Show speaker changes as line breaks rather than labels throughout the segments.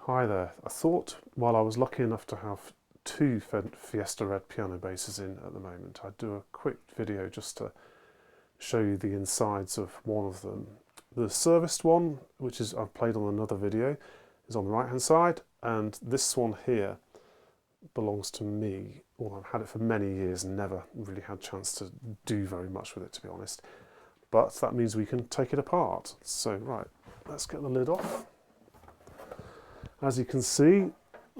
Hi there. I thought while I was lucky enough to have two Fiesta red piano basses in at the moment, I'd do a quick video just to show you the insides of one of them. The serviced one, which is I've played on another video, is on the right hand side, and this one here belongs to me. Well, I've had it for many years and never really had a chance to do very much with it, to be honest. But that means we can take it apart. So right, let's get the lid off. As you can see,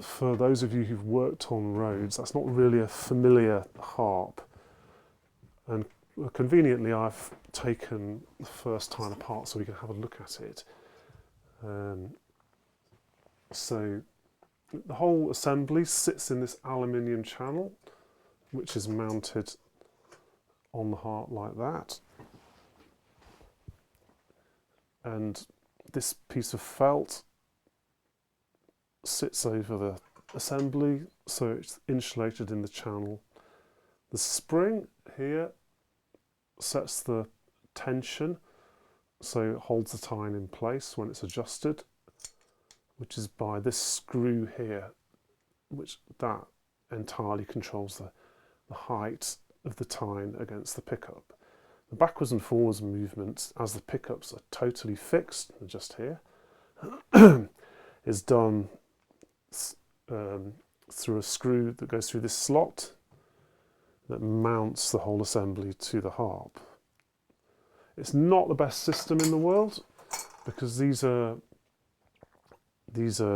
for those of you who've worked on Rhodes, that's not really a familiar harp. And conveniently, I've taken the first tine apart so we can have a look at it. So the whole assembly sits in this aluminium channel, which is mounted on the harp like that. And this piece of felt sits over the assembly, so it's insulated in the channel. The spring here sets the tension, so it holds the tine in place when it's adjusted, which is by this screw here, which that entirely controls the height of the tine against the pickup. The backwards and forwards movements, as the pickups are totally fixed, just here, is done through a screw that goes through this slot that mounts the whole assembly to the harp. It's not the best system in the world because these are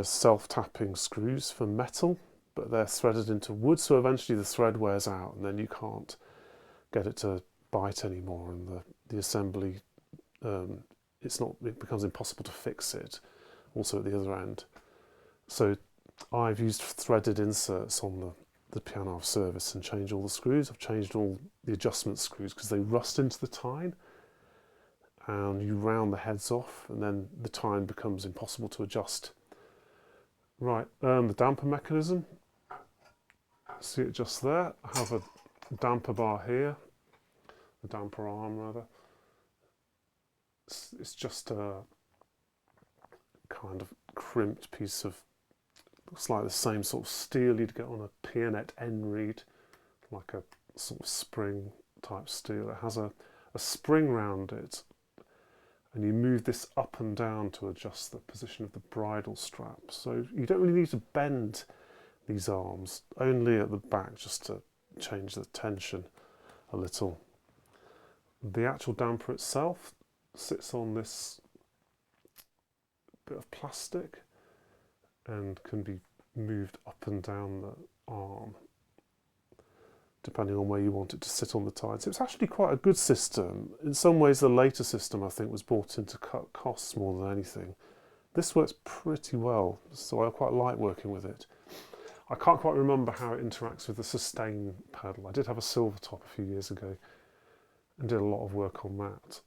self-tapping screws for metal, but they're threaded into wood, so eventually the thread wears out and then you can't get it to bite anymore, and the assembly it becomes impossible to fix it also at the other end. So I've used threaded inserts on the piano I've serviced and changed all the screws. I've changed all the adjustment screws because they rust into the tine, and you round the heads off and then the tine becomes impossible to adjust. Right, the damper mechanism, see it just there. I have a damper bar here, a damper arm rather. It's just a kind of crimped piece of, looks like the same sort of steel you'd get on a Pianet N-reed, like a sort of spring type steel. It has a spring round it, and you move this up and down to adjust the position of the bridle strap. So you don't really need to bend these arms, only at the back just to change the tension a little. The actual damper itself sits on this bit of plastic and can be moved up and down the arm depending on where you want it to sit on the tine. So it's actually quite a good system. In some ways the later system I think was brought in to cut costs more than anything. This works pretty well, so I quite like working with it. I can't quite remember how it interacts with the sustain pedal. I did have a silver top a few years ago and did a lot of work on that.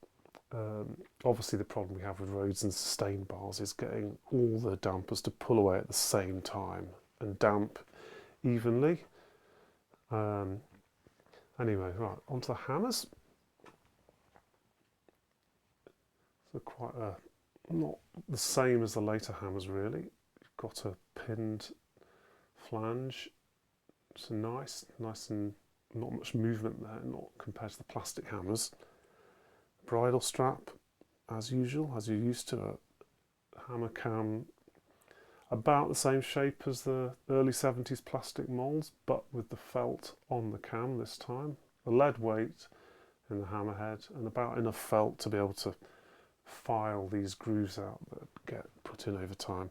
Obviously the problem we have with Rhodes and sustain bars is getting all the dampers to pull away at the same time and damp evenly. Anyway, right, onto the hammers. So quite not the same as the later hammers really. You've got a pinned flange. It's nice and not much movement there, not compared to the plastic hammers. Bridle strap, as usual, as you're used to, a hammer cam about the same shape as the early 70s plastic moulds, but with the felt on the cam this time. A lead weight in the hammerhead and about enough felt to be able to file these grooves out that get put in over time.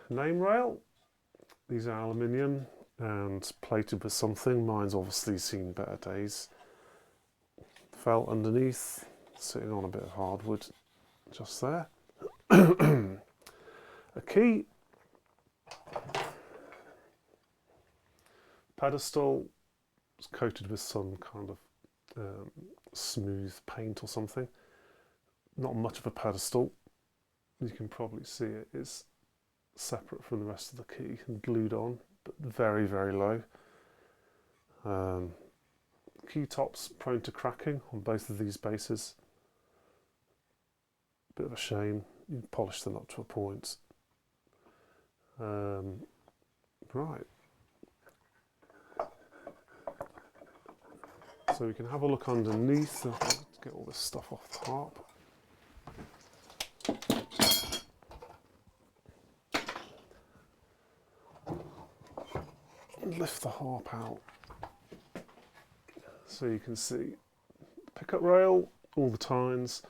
Name rail, these are aluminium and plated with something. Mine's obviously seen better days. Felt underneath, sitting on a bit of hardwood just there. A key, pedestal is coated with some kind of smooth paint or something. Not much of a pedestal, you can probably see it. It's separate from the rest of the key and glued on, but very, very low. Key tops prone to cracking on both of these bases. Bit of a shame, you polish them up to a point. Right. So we can have a look underneath. Let's get all this stuff off the harp. And lift the harp out. So you can see pickup rail, all the tines.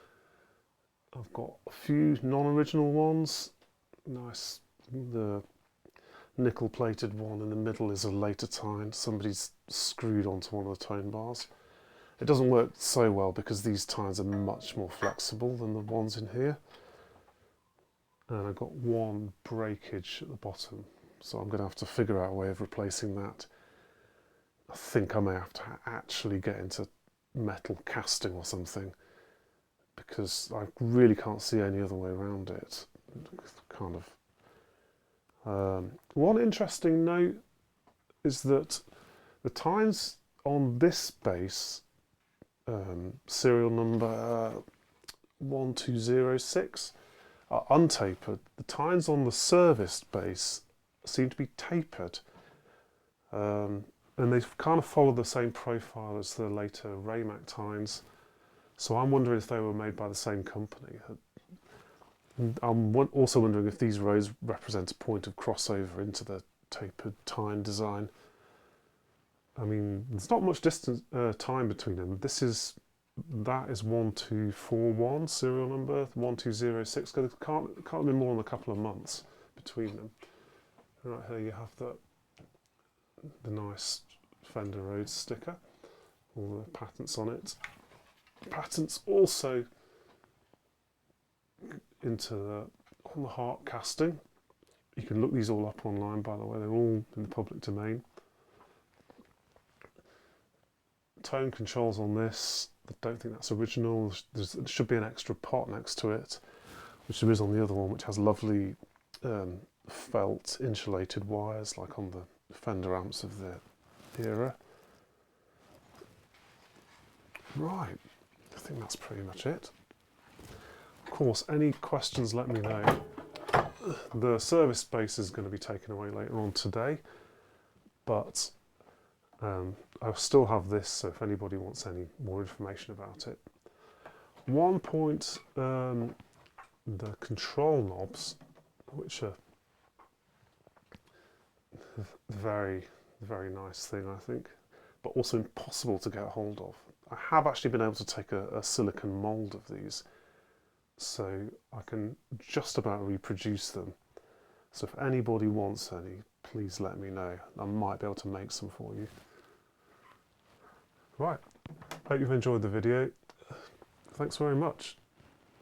I've got a few non-original ones. Nice. The nickel plated one in the middle is a later tine. Somebody's screwed onto one of the tone bars. It doesn't work so well because these tines are much more flexible than the ones in here. And I've got one breakage at the bottom, so I'm going to have to figure out a way of replacing that. I think I may have to actually get into metal casting or something, because I really can't see any other way around it. Kind of. One interesting note is that the tines on this bass, serial number 1206, are untapered. The tines on the serviced bass seem to be tapered, and they kind of follow the same profile as the later Raymac tines. So I'm wondering if they were made by the same company. I'm also wondering if these rows represent a point of crossover into the tapered tine design. I mean, there's not much distance, time between them. That is 1241 serial number, 1206. There can't be more than a couple of months between them. Right here you have the nice Fender Rhodes sticker, all the patents on it. Patents also on the harp casting. You can look these all up online, by the way. They're all in the public domain. Tone controls on this. I don't think that's original. There should be an extra pot next to it, which there is on the other one, which has lovely felt insulated wires like on the Fender amps of the era. Right, I think that's pretty much it. Of course, any questions, let me know. The service space is going to be taken away later on today, but I still have this, so if anybody wants any more information about it. One point, the control knobs, which are very, very nice thing, I think, but also impossible to get hold of. I have actually been able to take a silicon mold of these, so I can just about reproduce them. So if anybody wants any, please let me know. I might be able to make some for you. Right, hope you've enjoyed the video. Thanks very much.